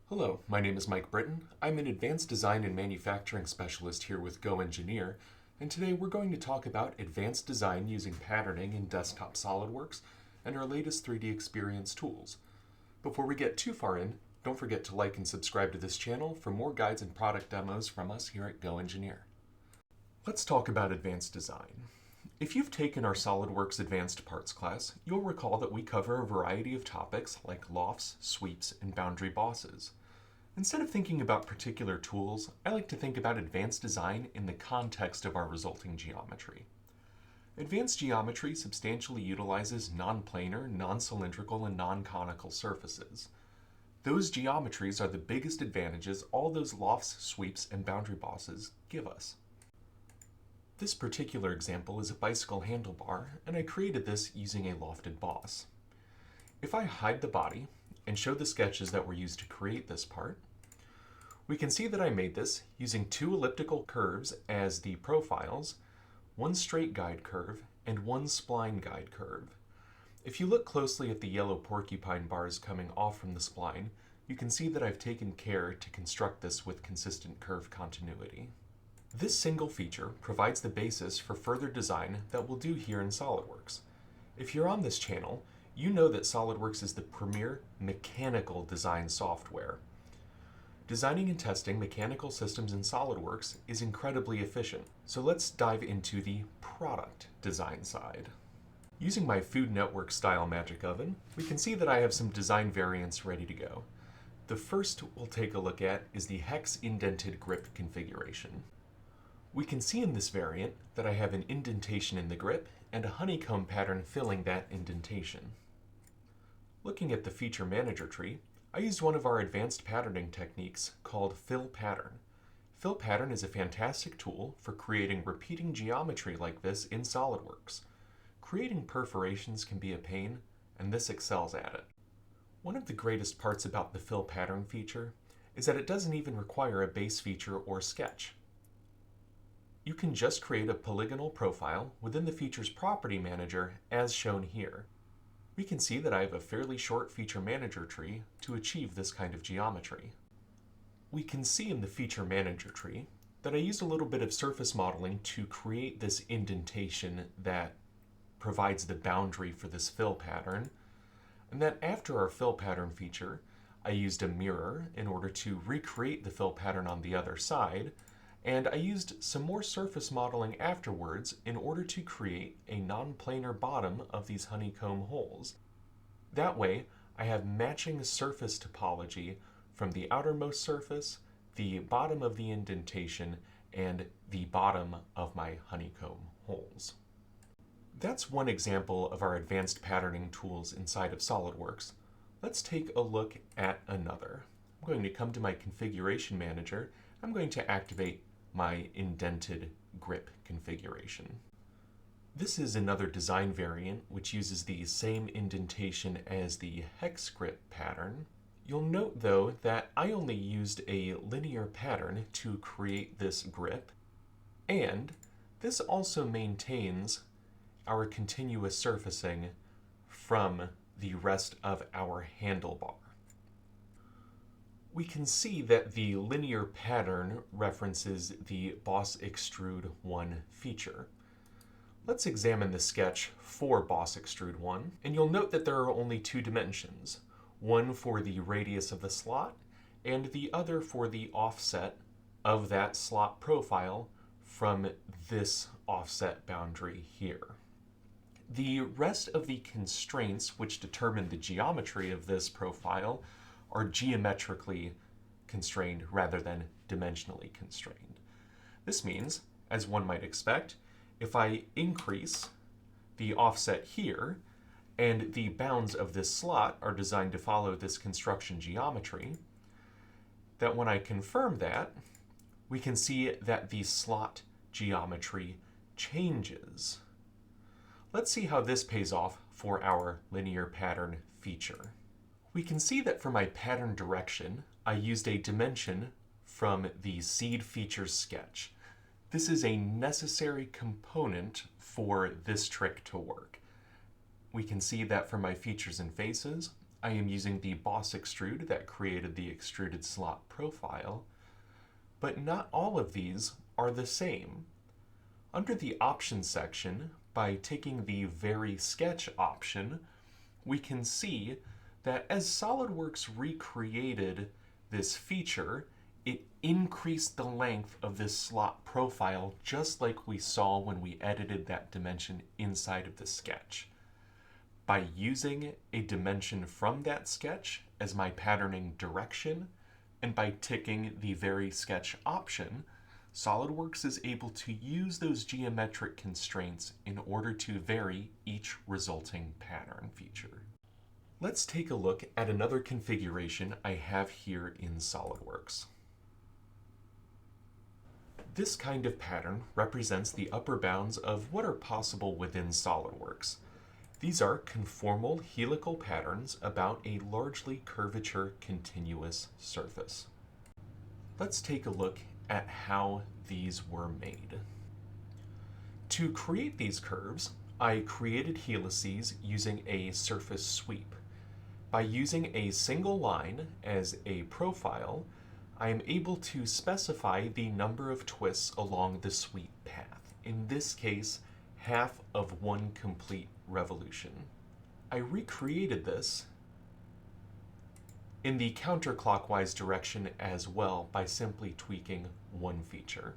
Hello, my name is Mike Britton. I'm an advanced design and manufacturing specialist here with GoEngineer, and today we're going to talk about advanced design using patterning in desktop SOLIDWORks and our latest 3D experience tools. Before we get too far in, don't forget to like and subscribe to this channel for more guides and product demos from us here at GoEngineer. Let's talk about advanced design. If you've taken our SOLIDWORks Advanced Parts class, you'll recall that we cover a variety of topics like lofts, sweeps, and boundary bosses. Instead of thinking about particular tools, I like to think about advanced design in the context of our resulting geometry. Advanced geometry substantially utilizes non-planar, non-cylindrical, and non-conical surfaces. Those geometries are the biggest advantages all those lofts, sweeps, and boundary bosses give us. This particular example is a bicycle handlebar, and I created this using a lofted boss. If I hide the body and show the sketches that were used to create this part, we can see that I made this using two elliptical curves as the profiles, one straight guide curve, and one spline guide curve. If you look closely at the yellow porcupine bars coming off from the spline, you can see that I've taken care to construct this with consistent curve continuity. This single feature provides the basis for further design that we'll do here in SOLIDWORks. If you're on this channel, you know that SOLIDWORks is the premier mechanical design software. Designing and testing mechanical systems in SOLIDWORks is incredibly efficient, so let's dive into the product design side. Using my Food Network style magic oven, we can see that I have some design variants ready to go. The first we'll take a look at is the hex indented grip configuration. We can see in this variant that I have an indentation in the grip and a honeycomb pattern filling that indentation. Looking at the feature manager tree, I used one of our advanced patterning techniques called fill pattern. Fill pattern is a fantastic tool for creating repeating geometry like this in SOLIDWORks. Creating perforations can be a pain, and this excels at it. One of the greatest parts about the fill pattern feature is that it doesn't even require a base feature or sketch. You can just create a polygonal profile within the feature's property manager as shown here. We can see that I have a fairly short feature manager tree to achieve this kind of geometry. We can see in the feature manager tree that I used a little bit of surface modeling to create this indentation that provides the boundary for this fill pattern, and that after our fill pattern feature, I used a mirror in order to recreate the fill pattern on the other side, and I used some more surface modeling afterwards in order to create a non-planar bottom of these honeycomb holes. That way, I have matching surface topology from the outermost surface, the bottom of the indentation, and the bottom of my honeycomb holes. That's one example of our advanced patterning tools inside of SOLIDWORks. Let's take a look at another. I'm going to come to my configuration manager. I'm going to activate my indented grip configuration. This is another design variant which uses the same indentation as the hex grip pattern. You'll note though that I only used a linear pattern to create this grip, and this also maintains our continuous surfacing from the rest of our handlebar. We can see that the linear pattern references the Boss Extrude 1 feature. Let's examine the sketch for Boss Extrude 1, and you'll note that there are only two dimensions, one for the radius of the slot, and the other for the offset of that slot profile from this offset boundary here. The rest of the constraints which determine the geometry of this profile are geometrically constrained rather than dimensionally constrained. This means, as one might expect, if I increase the offset here, and the bounds of this slot are designed to follow this construction geometry, that when I confirm that, we can see that the slot geometry changes. Let's see how this pays off for our linear pattern feature. We can see that for my pattern direction, I used a dimension from the seed features sketch. This is a necessary component for this trick to work. We can see that for my features and faces, I am using the boss extrude that created the extruded slot profile, but not all of these are the same. Under the options section, by taking the Vary Sketch option, we can see that as SOLIDWORKS recreated this feature, it increased the length of this slot profile just like we saw when we edited that dimension inside of the sketch. By using a dimension from that sketch as my patterning direction, and by ticking the Vary Sketch option, SOLIDWORKS is able to use those geometric constraints in order to vary each resulting pattern feature. Let's take a look at another configuration I have here in SOLIDWORKS. This kind of pattern represents the upper bounds of what are possible within SOLIDWORKS. These are conformal helical patterns about a largely curvature continuous surface. Let's take a look at how these were made. To create these curves, I created helices using a surface sweep. By using a single line as a profile, I am able to specify the number of twists along the sweep path. In this case, half of one complete revolution. I recreated this in the counterclockwise direction as well by simply tweaking one feature.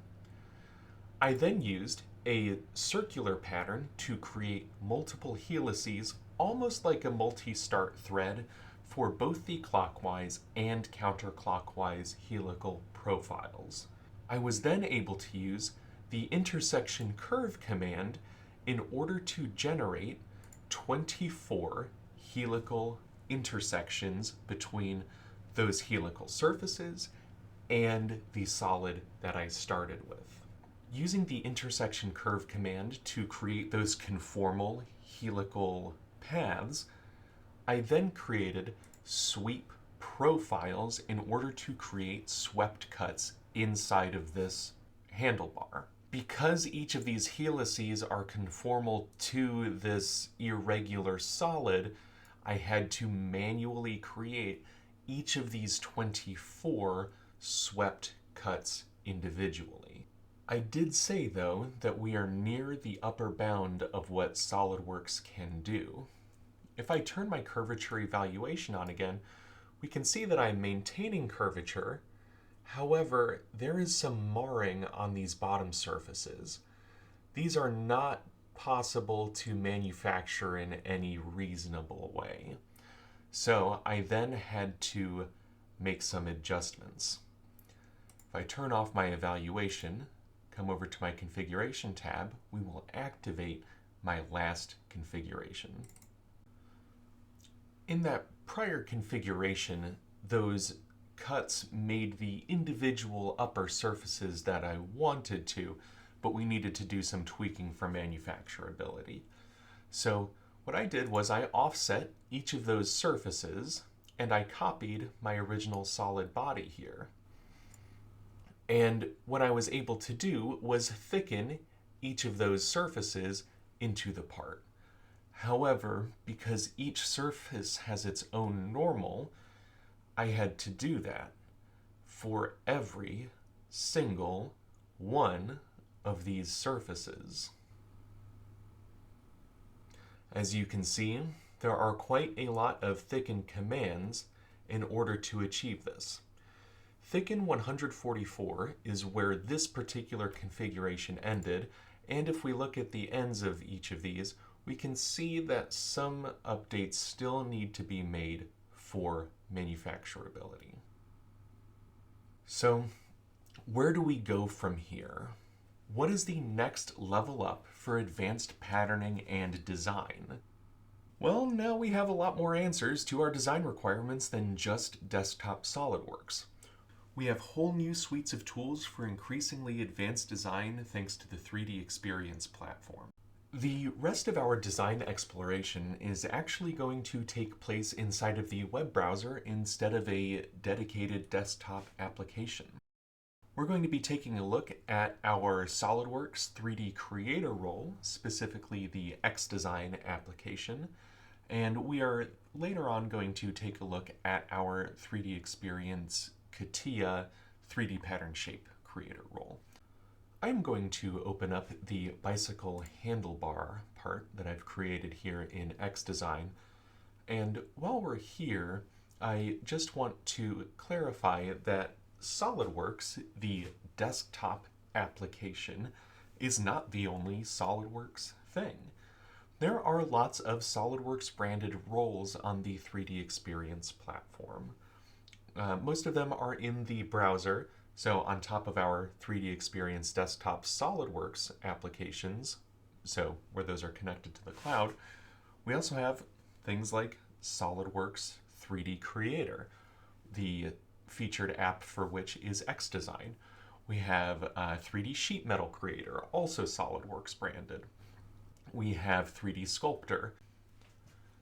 I then used a circular pattern to create multiple helices, almost like a multi-start thread for both the clockwise and counterclockwise helical profiles. I was then able to use the intersection curve command in order to generate 24 helical intersections between those helical surfaces and the solid that I started with. Using the intersection curve command to create those conformal helical paths, I then created sweep profiles in order to create swept cuts inside of this handlebar. Because each of these helices are conformal to this irregular solid, I had to manually create each of these 24 swept cuts individually. I did say, though, that we are near the upper bound of what SOLIDWORKS can do. If I turn my curvature evaluation on again, we can see that I'm maintaining curvature. However, there is some marring on these bottom surfaces. These are not possible to manufacture in any reasonable way. So I then had to make some adjustments. If I turn off my evaluation, come over to my configuration tab, we will activate my last configuration. In that prior configuration, those cuts made the individual upper surfaces that I wanted to, but we needed to do some tweaking for manufacturability. So what I did was I offset each of those surfaces and I copied my original solid body here. And what I was able to do was thicken each of those surfaces into the part. However, because each surface has its own normal, I had to do that for every single one of these surfaces. As you can see, there are quite a lot of thicken commands in order to achieve this. Thicken 144 is where this particular configuration ended, and if we look at the ends of each of these, we can see that some updates still need to be made for manufacturability. So, where do we go from here? What is the next level up for advanced patterning and design? Well, now we have a lot more answers to our design requirements than just desktop SOLIDWORKS. We have whole new suites of tools for increasingly advanced design thanks to the 3DEXPERIENCE platform. The rest of our design exploration is actually going to take place inside of the web browser instead of a dedicated desktop application. We're going to be taking a look at our SOLIDWORKS 3D Creator role, specifically the XDesign application, And we are later on going to take a look at our 3DEXPERIENCE CATIA 3D pattern shape creator role. I'm going to open up the bicycle handlebar part that I've created here in xDesign. And while we're here, I just want to clarify that SOLIDWORKS, the desktop application, is not the only SOLIDWORKS thing. There are lots of SOLIDWORKS branded roles on the 3DEXPERIENCE platform. Most of them are in the browser, so on top of our 3DEXPERIENCE desktop SOLIDWORKS applications, so where those are connected to the cloud, we also have things like SOLIDWORKS 3D Creator, the featured app for which is xDesign. We have 3D Sheet Metal Creator, also SOLIDWORKS branded. We have 3D Sculptor.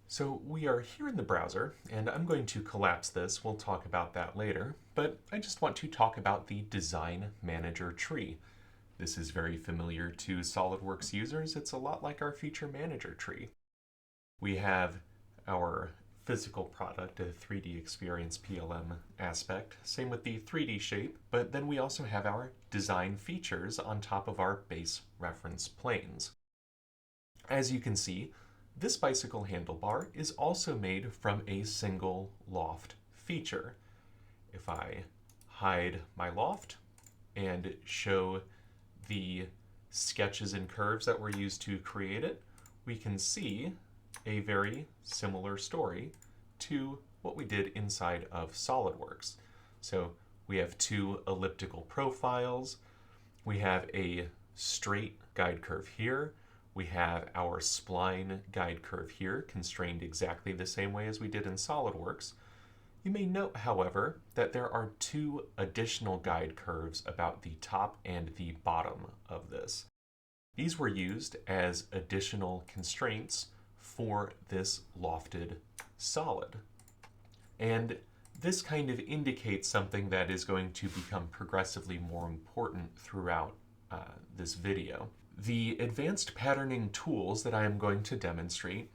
So we are here in the browser, and I'm going to collapse this. We'll talk about that later, but I just want to talk about the Design Manager tree. This is very familiar to SOLIDWORKS users. It's a lot like our Feature Manager tree. We have our physical product, a 3DEXPERIENCE PLM aspect, same with the 3D shape, but then we also have our design features on top of our base reference planes. As you can see, this bicycle handlebar is also made from a single loft feature. If I hide my loft and show the sketches and curves that were used to create it, we can see a very similar story to what we did inside of SOLIDWORKS. So we have two elliptical profiles, we have a straight guide curve here, we have our spline guide curve here, constrained exactly the same way as we did in SOLIDWORKS. You may note, however, that there are two additional guide curves about the top and the bottom of this. These were used as additional constraints for this lofted solid. And this kind of indicates something that is going to become progressively more important throughout this video. The advanced patterning tools that I am going to demonstrate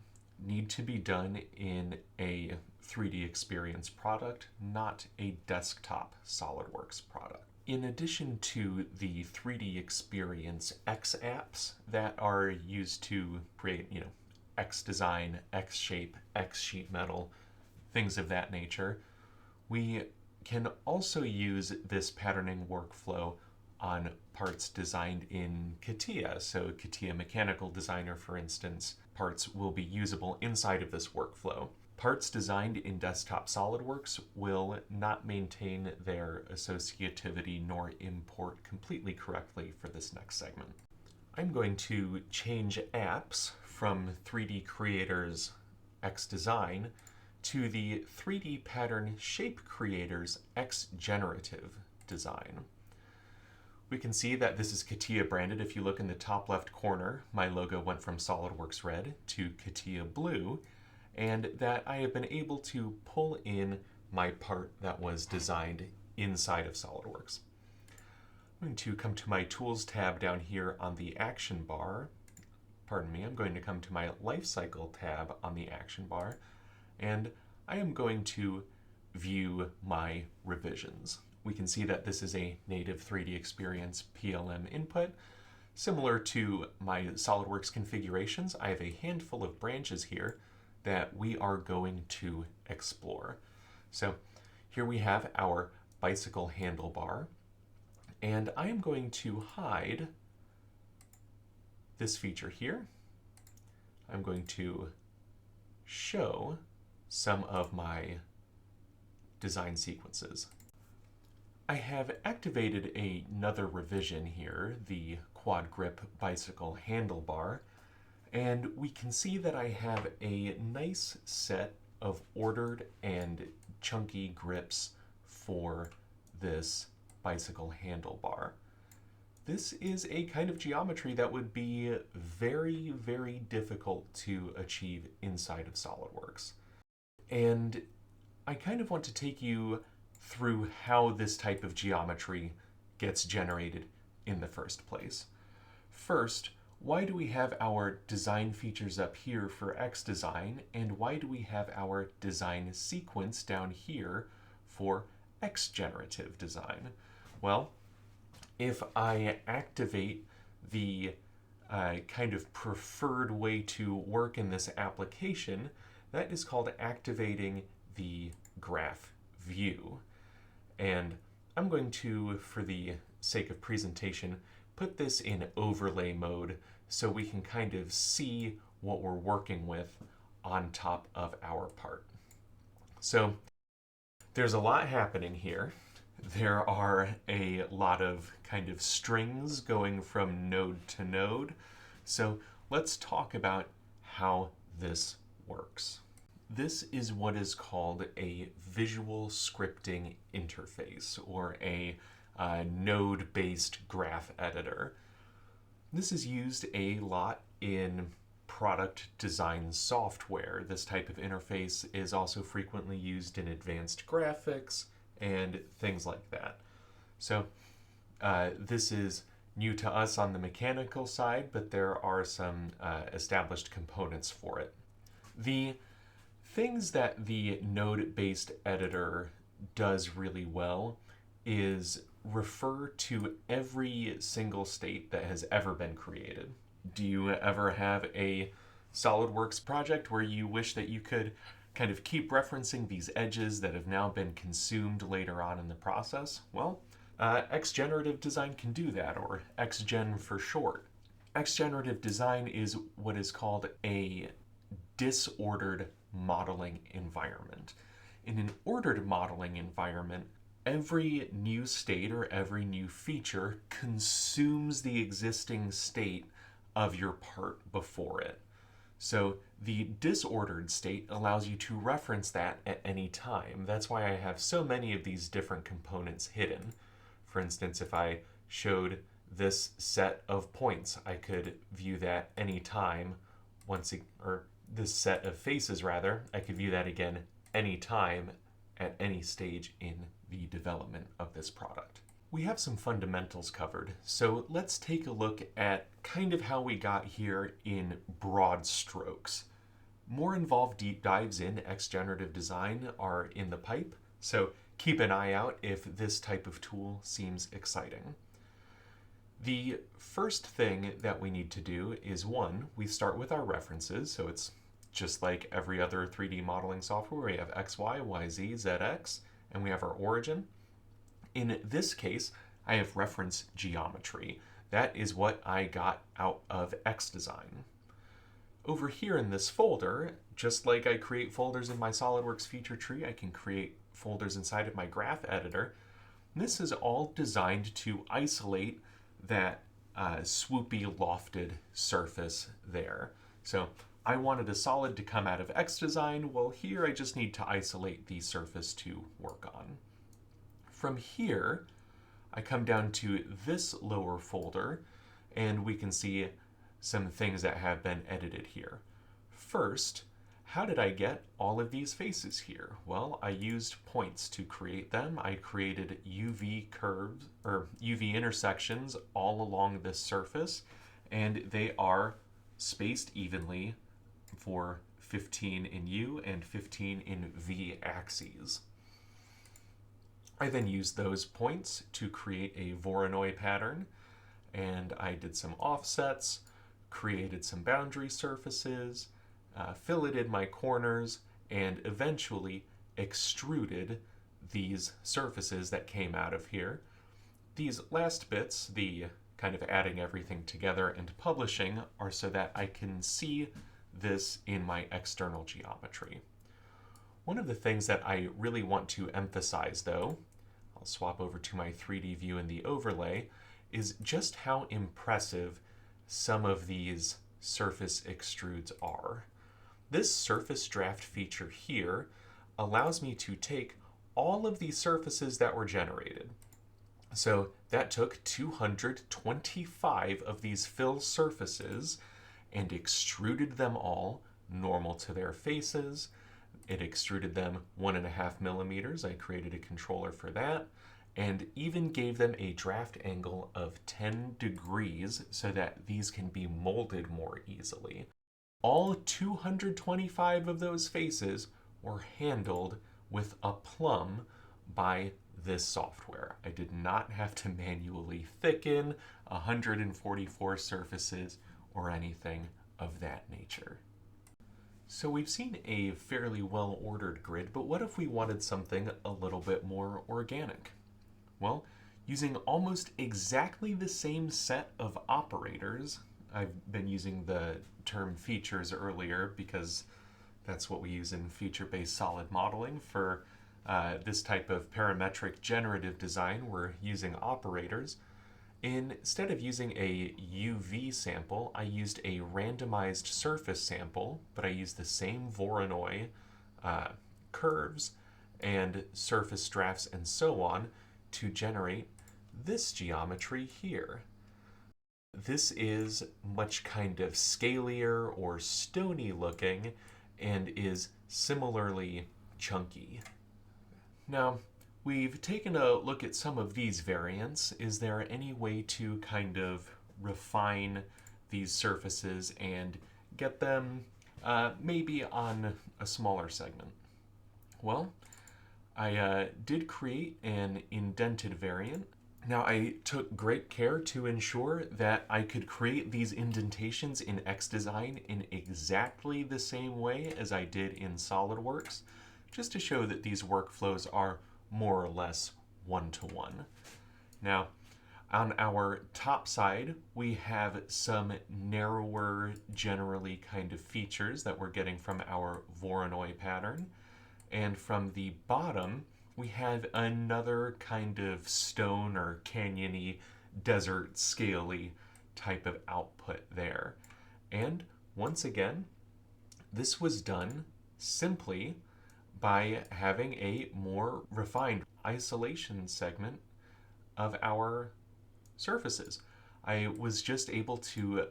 need to be done in a 3DEXPERIENCE product, not a desktop SOLIDWORKS product. In addition to the 3DEXPERIENCE X apps that are used to create, xDesign, xShape, xSheetMetal, things of that nature, we can also use this patterning workflow on parts designed in CATIA. So CATIA Mechanical Designer, for instance, parts will be usable inside of this workflow. Parts designed in desktop SOLIDWORKS will not maintain their associativity nor import completely correctly for this next segment. I'm going to change apps from 3D Creator's xDesign to the 3D Pattern Shape Creator's xGenerative design. We can see that this is CATIA branded. If you look in the top left corner, my logo went from SOLIDWORKS red to CATIA blue, and that I have been able to pull in my part that was designed inside of SOLIDWORKS. I'm going to come to my Tools tab down here on the Action bar. I'm going to come to my Lifecycle tab on the Action bar, and I am going to view my revisions. We can see that this is a native 3DEXPERIENCE PLM input. Similar to my SOLIDWORKS configurations, I have a handful of branches here that we are going to explore. So here we have our bicycle handlebar, and I am going to hide this feature here. I'm going to show some of my design sequences. I have activated another revision here, the quad grip bicycle handlebar, and we can see that I have a nice set of ordered and chunky grips for this bicycle handlebar. This is a kind of geometry that would be very, very difficult to achieve inside of SOLIDWORKS. And I kind of want to take you through how this type of geometry gets generated in the first place. First, why do we have our design features up here for xDesign, and why do we have our design sequence down here for xGenerative design? Well, if I activate the kind of preferred way to work in this application, that is called activating the graph view. And I'm going to, for the sake of presentation, put this in overlay mode so we can kind of see what we're working with on top of our part. So there's a lot happening here. There are a lot of kind of strings going from node to node. So let's talk about how this works. This is what is called a visual scripting interface, or a node-based graph editor. This is used a lot in product design software. This type of interface is also frequently used in advanced graphics and things like that. So this is new to us on the mechanical side, but there are some established components for it. The things that the node-based editor does really well is refer to every single state that has ever been created. Do you ever have a SOLIDWORKS project where you wish that you could kind of keep referencing these edges that have now been consumed later on in the process? Well, xGenerative design can do that, or xgen for short. xGenerative design is what is called a disordered modeling environment. In an ordered modeling environment, every new state or every new feature consumes the existing state of your part before it. So the disordered state allows you to reference that at any time. That's why I have so many of these different components hidden. For instance, if I showed this set of points, I could view that any time or this set of faces rather, I could view that again any time at any stage in the development of this product. We have some fundamentals covered, so let's take a look at kind of how we got here in broad strokes. More involved deep dives in xGenerative design are in the pipe, so keep an eye out if this type of tool seems exciting. The first thing that we need to do is, one, we start with our references, so it's just like every other 3D modeling software. We have X, Y, Y, Z, Z, X, and we have our origin. In this case, I have reference geometry. That is what I got out of xDesign. Over here in this folder, just like I create folders in my SOLIDWORKS feature tree, I can create folders inside of my graph editor. This is all designed to isolate that swoopy lofted surface there. So I wanted a solid to come out of xDesign. Well, here I just need to isolate the surface to work on. From here, I come down to this lower folder, and we can see some things that have been edited here. First, how did I get all of these faces here? Well, I used points to create them. I created UV curves, or UV intersections all along this surface, and they are spaced evenly for 15 in U and 15 in V axes. I then used those points to create a Voronoi pattern, and I did some offsets, created some boundary surfaces, filleted my corners, and eventually extruded these surfaces that came out of here. These last bits, the kind of adding everything together and publishing, are so that I can see this in my external geometry. One of the things that I really want to emphasize, though, I'll swap over to my 3D view in the overlay, is just how impressive some of these surface extrudes are. This surface draft feature here allows me to take all of these surfaces that were generated. So that took 225 of these fill surfaces and extruded them all normal to their faces. It extruded them 1.5 millimeters. I created a controller for that. and even gave them a draft angle of 10 degrees so that these can be molded more easily. All 225 of those faces were handled with a plumb by this software. I did not have to manually thicken 144 surfaces or anything of that nature. So we've seen a fairly well-ordered grid, but what if we wanted something a little bit more organic? Well, using almost exactly the same set of operators, I've been using the term features earlier because that's what we use in feature-based solid modeling. For this type of parametric generative design, we're using operators. Instead of using a UV sample, I used a randomized surface sample, but I used the same Voronoi curves and surface drafts and so on to generate this geometry here. This is much kind of scalier or stony looking and is similarly chunky. Now, we've taken a look at some of these variants. Is there any way to kind of refine these surfaces and get them maybe on a smaller segment? Well, I did create an indented variant. Now, I took great care to ensure that I could create these indentations in XDesign in exactly the same way as I did in SOLIDWORKS, just to show that these workflows are more or less one-to-one. Now, on our top side, we have some narrower, generally kind of features that we're getting from our Voronoi pattern. And from the bottom, we have another kind of stone or canyony, desert, scaly type of output there. And once again, this was done simply by having a more refined isolation segment of our surfaces. I was just able to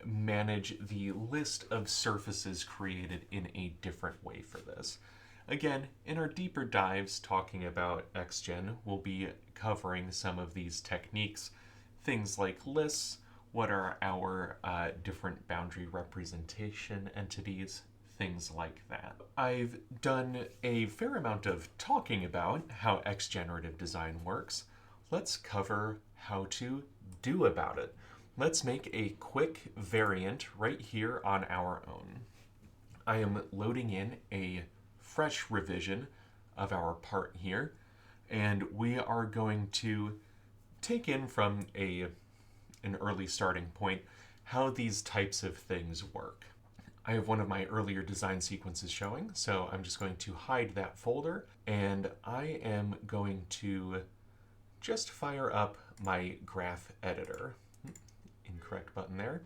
manage the list of surfaces created in a different way for this. Again, in our deeper dives talking about XGen, we'll be covering some of these techniques, things like lists, what are our different boundary representation entities, things like that. I've done a fair amount of talking about how xGenerative design works. Let's cover how to do about it. Let's make a quick variant right here on our own. I am loading in a fresh revision of our part here, and we are going to take in from an early starting point how these types of things work. I have one of my earlier design sequences showing, so I'm just going to hide that folder, and I am going to just fire up my graph editor. Incorrect button there.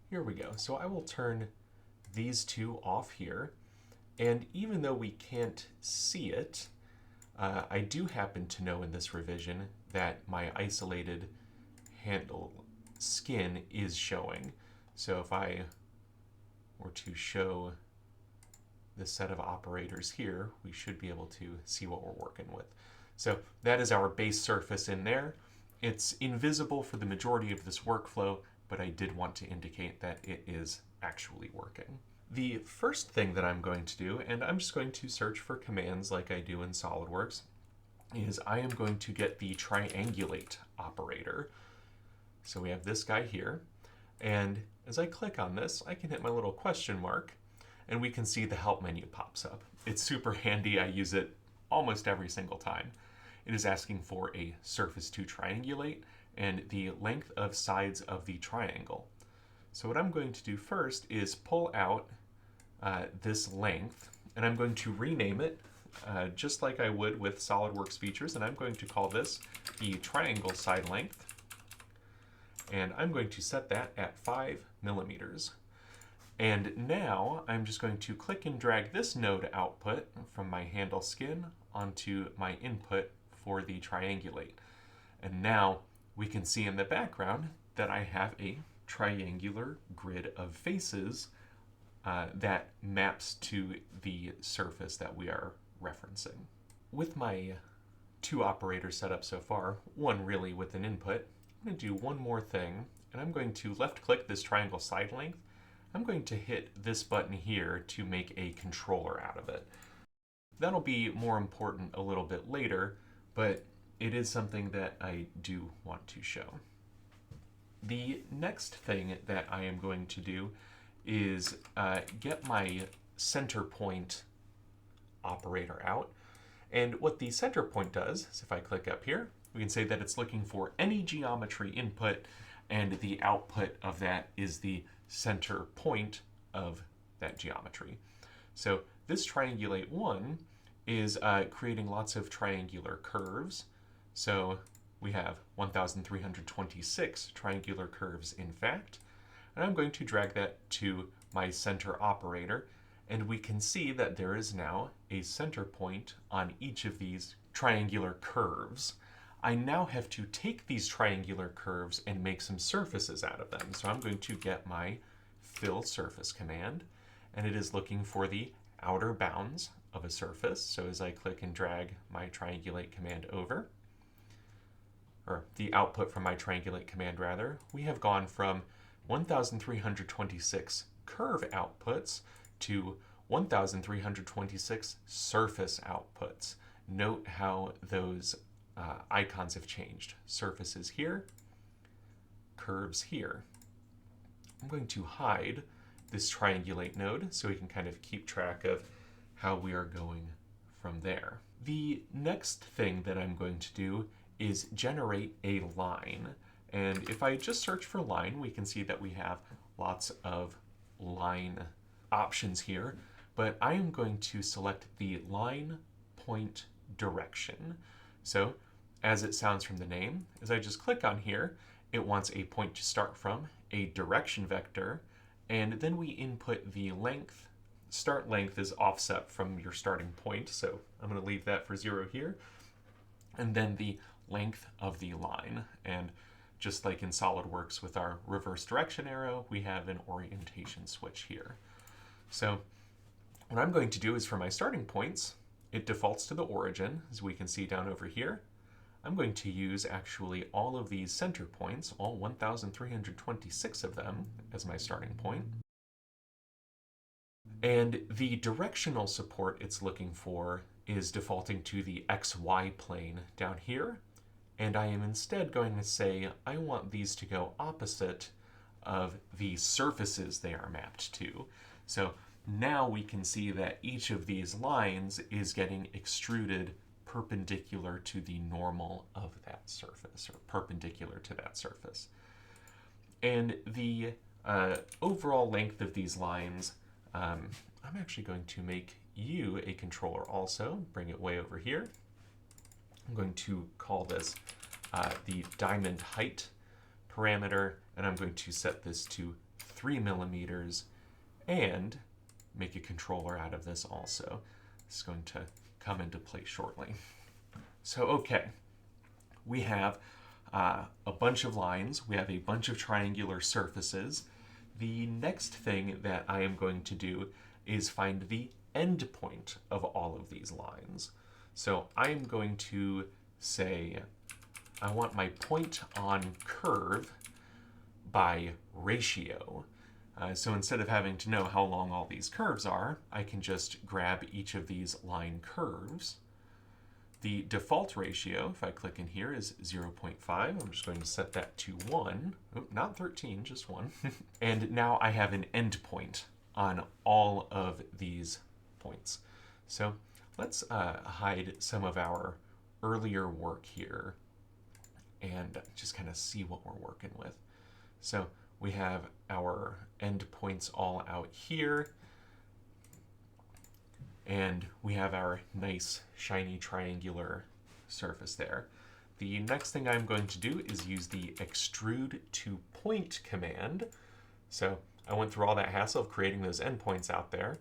Here we go. So I will turn these two off here. And even though we can't see it, I do happen to know in this revision that my isolated handle skin is showing. So if I were to show the set of operators here, we should be able to see what we're working with. So that is our base surface in there. It's invisible for the majority of this workflow, but I did want to indicate that it is actually working. The first thing that I'm going to do, and I'm just going to search for commands like I do in SOLIDWORKS, is I am going to get the triangulate operator. So we have this guy here, and as I click on this, I can hit my little question mark, and we can see the help menu pops up. It's super handy. I use it almost every single time. It is asking for a surface to triangulate and the length of sides of the triangle. So what I'm going to do first is pull out this length, and I'm going to rename it just like I would with SOLIDWORKS features, and I'm going to call this the triangle side length, and I'm going to set that at 5 millimeters. And now I'm just going to click and drag this node output from my handle skin onto my input for the triangulate. And now we can see in the background that I have a triangular grid of faces that maps to the surface that we are referencing. With my 2 operators set up so far, one really with an input. I'm going to do one more thing, and I'm going to left click this triangle side length. I'm going to hit this button here to make a controller out of it. That'll be more important a little bit later, but it is something that I do want to show. The next thing that I am going to do is get my center point operator out. And what the center point does is if I click up here, we can say that it's looking for any geometry input, and the output of that is the center point of that geometry. So this triangulate 1 is creating lots of triangular curves. So we have 1,326 triangular curves, in fact. And I'm going to drag that to my center operator, and we can see that there is now a center point on each of these triangular curves. I now have to take these triangular curves and make some surfaces out of them. So I'm going to get my fill surface command, and it is looking for the outer bounds of a surface. So as I click and drag my triangulate command over, or the output from my triangulate command rather, we have gone from 1,326 curve outputs to 1,326 surface outputs. Note how those icons have changed. Surfaces here, curves here. I'm going to hide this triangulate node so we can kind of keep track of how we are going from there. The next thing that I'm going to do is generate a line. And if I just search for line, we can see that we have lots of line options here, but I am going to select the line point direction. So as it sounds from the name, as I just click on here, it wants a point to start from, a direction vector, and then we input the length. Start length is offset from your starting point, so I'm going to leave that for 0 here. And then the length of the line. And just like in SOLIDWORKS with our reverse direction arrow, we have an orientation switch here. So what I'm going to do is for my starting points, it defaults to the origin, as we can see down over here. I'm going to use actually all of these center points, all 1,326 of them, as my starting point. And the directional support it's looking for is defaulting to the XY plane down here. And I am instead going to say, I want these to go opposite of the surfaces they are mapped to. So now we can see that each of these lines is getting extruded perpendicular to the normal of that surface, or perpendicular to that surface. And the overall length of these lines, I'm actually going to make you a controller also, bring it way over here. I'm going to call this the diamond height parameter, and I'm going to set this to 3 millimeters and make a controller out of this also. This is going to come into play shortly. So, okay, we have a bunch of lines. We have a bunch of triangular surfaces. The next thing that I am going to do is find the end point of all of these lines. So I'm going to say I want my point on curve by ratio. So instead of having to know how long all these curves are, I can just grab each of these line curves. The default ratio, if I click in here, is 0.5. I'm just going to set that to 1. Oh, not 13, just 1. And now I have an endpoint on all of these points. So let's hide some of our earlier work here and just kind of see what we're working with. So we have our endpoints all out here, and we have our nice shiny triangular surface there. The next thing I'm going to do is use the extrude to point command. So I went through all that hassle of creating those endpoints out there.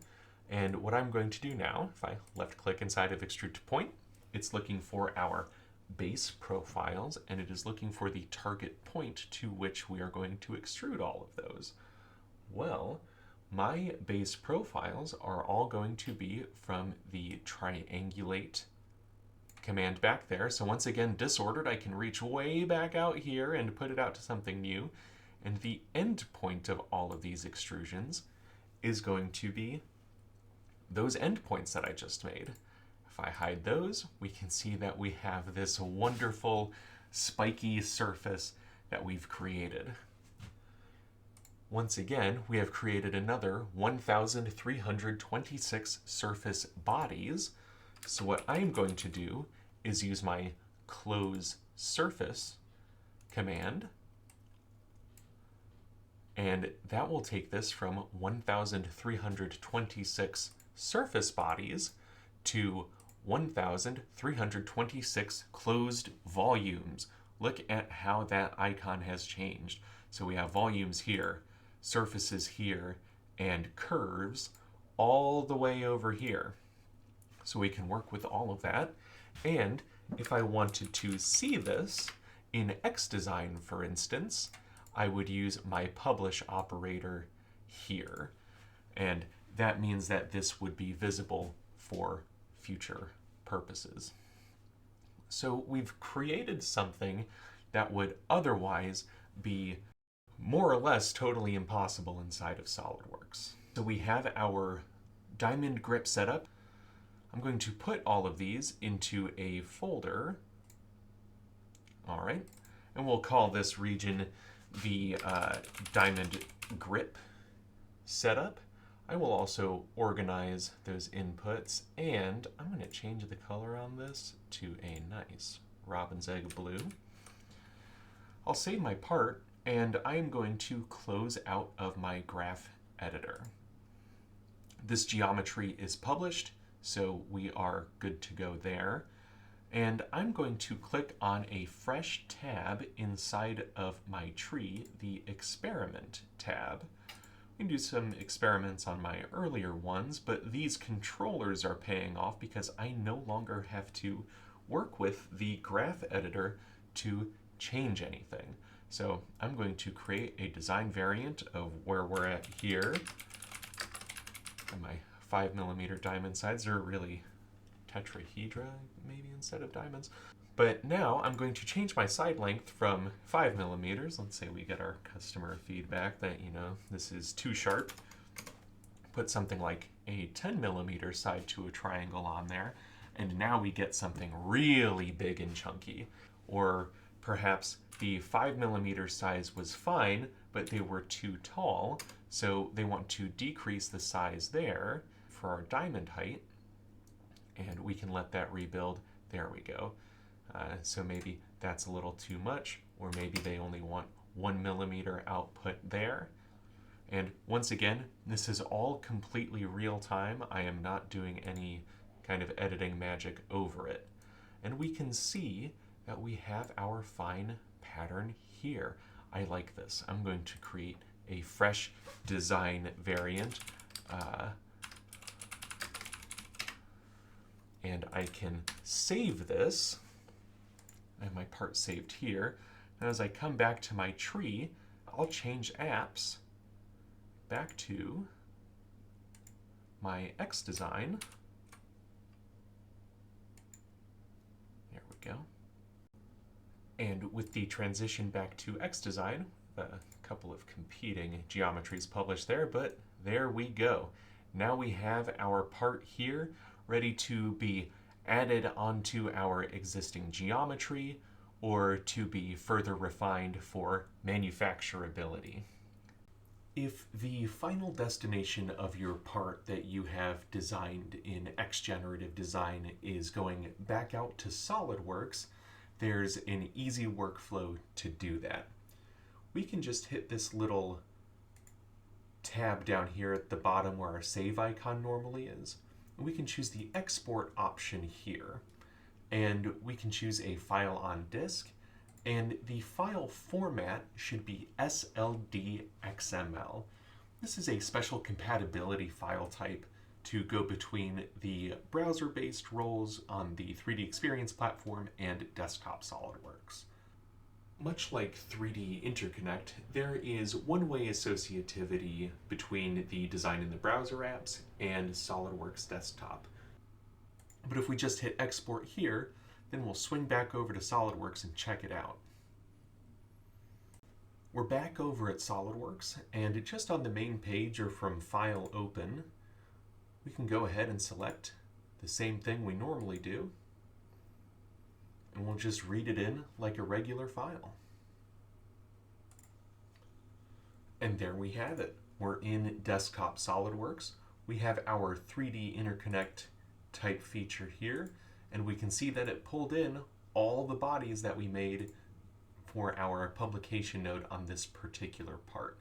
And what I'm going to do now, if I left click inside of extrude to point, it's looking for our base profiles, and it is looking for the target point to which we are going to extrude all of those. Well, my base profiles are all going to be from the triangulate command back there. So once again, disordered, I can reach way back out here and put it out to something new. And the end point of all of these extrusions is going to be those endpoints that I just made. If I hide those, we can see that we have this wonderful spiky surface that we've created. Once again, we have created another 1,326 surface bodies. So what I'm going to do is use my close surface command, and that will take this from 1,326 surface bodies to 1,326 closed volumes. Look at how that icon has changed. So we have volumes here, surfaces here, and curves all the way over here. So we can work with all of that. And if I wanted to see this in xDesign, for instance, I would use my publish operator here. And that means that this would be visible for future purposes. So we've created something that would otherwise be more or less totally impossible inside of SOLIDWORKS. So we have our diamond grip setup. I'm going to put all of these into a folder. All right, and we'll call this region the diamond grip setup. I will also organize those inputs, and I'm going to change the color on this to a nice robin's egg blue. I'll save my part, and I am going to close out of my graph editor. This geometry is published, so we are good to go there. And I'm going to click on a fresh tab inside of my tree, the experiment tab. We can do some experiments on my earlier ones, but these controllers are paying off because I no longer have to work with the graph editor to change anything. So I'm going to create a design variant of where we're at here. And my 5mm diamond sides are really tetrahedra, maybe, instead of diamonds. But now I'm going to change my side length from 5mm. Let's say we get our customer feedback that, you know, this is too sharp. Put something like a 10mm side to a triangle on there, and now we get something really big and chunky. Or perhaps the 5mm size was fine, but they were too tall, so they want to decrease the size there for our diamond height, and we can let that rebuild. There we go. So maybe that's a little too much, or maybe they only want 1mm output there. And once again, this is all completely real time. I am not doing any kind of editing magic over it. And we can see that we have our fine pattern here. I like this. I'm going to create a fresh design variant. And I can save this. I have my part saved here. And as I come back to my tree, I'll change apps back to my xDesign. There we go. And with the transition back to xDesign, a couple of competing geometries published there, but there we go. Now we have our part here ready to be added onto our existing geometry or to be further refined for manufacturability. If the final destination of your part that you have designed in xGenerative design is going back out to SOLIDWORKS, there's an easy workflow to do that. We can just hit this little tab down here at the bottom where our save icon normally is. We can choose the export option here, and we can choose a file on disk, and the file format should be SLD-XML. This is a special compatibility file type to go between the browser-based roles on the 3DEXPERIENCE platform and desktop SOLIDWORKS. Much like 3D Interconnect, there is one-way associativity between the design in the browser apps and SOLIDWORKS desktop. But if we just hit export here, then we'll swing back over to SOLIDWORKS and check it out. We're back over at SOLIDWORKS, and just on the main page or from File Open, we can go ahead and select the same thing we normally do, and we'll just read it in like a regular file. And there we have it. We're in Desktop SOLIDWORKS. We have our 3D interconnect type feature here, and we can see that it pulled in all the bodies that we made for our publication node on this particular part.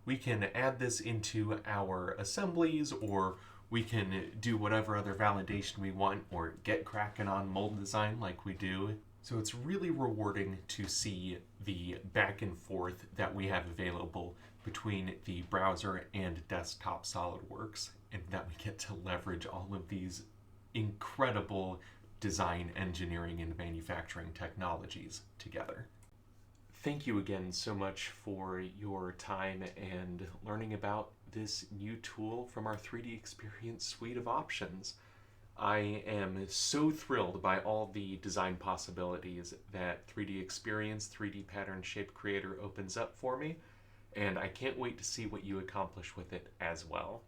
We can add this into our assemblies, or we can do whatever other validation we want, or get cracking on mold design like we do. So it's really rewarding to see the back and forth that we have available between the browser and desktop SOLIDWORKS, and that we get to leverage all of these incredible design, engineering, and manufacturing technologies together. Thank you again so much for your time and learning about this new tool from our 3DEXPERIENCE suite of options. I am so thrilled by all the design possibilities that 3DEXPERIENCE 3D Pattern Shape Creator opens up for me, and I can't wait to see what you accomplish with it as well.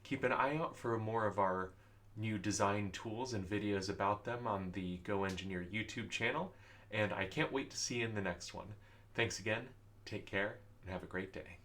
Keep an eye out for more of our new design tools and videos about them on the GoEngineer YouTube channel, and I can't wait to see you in the next one. Thanks again, take care, and have a great day.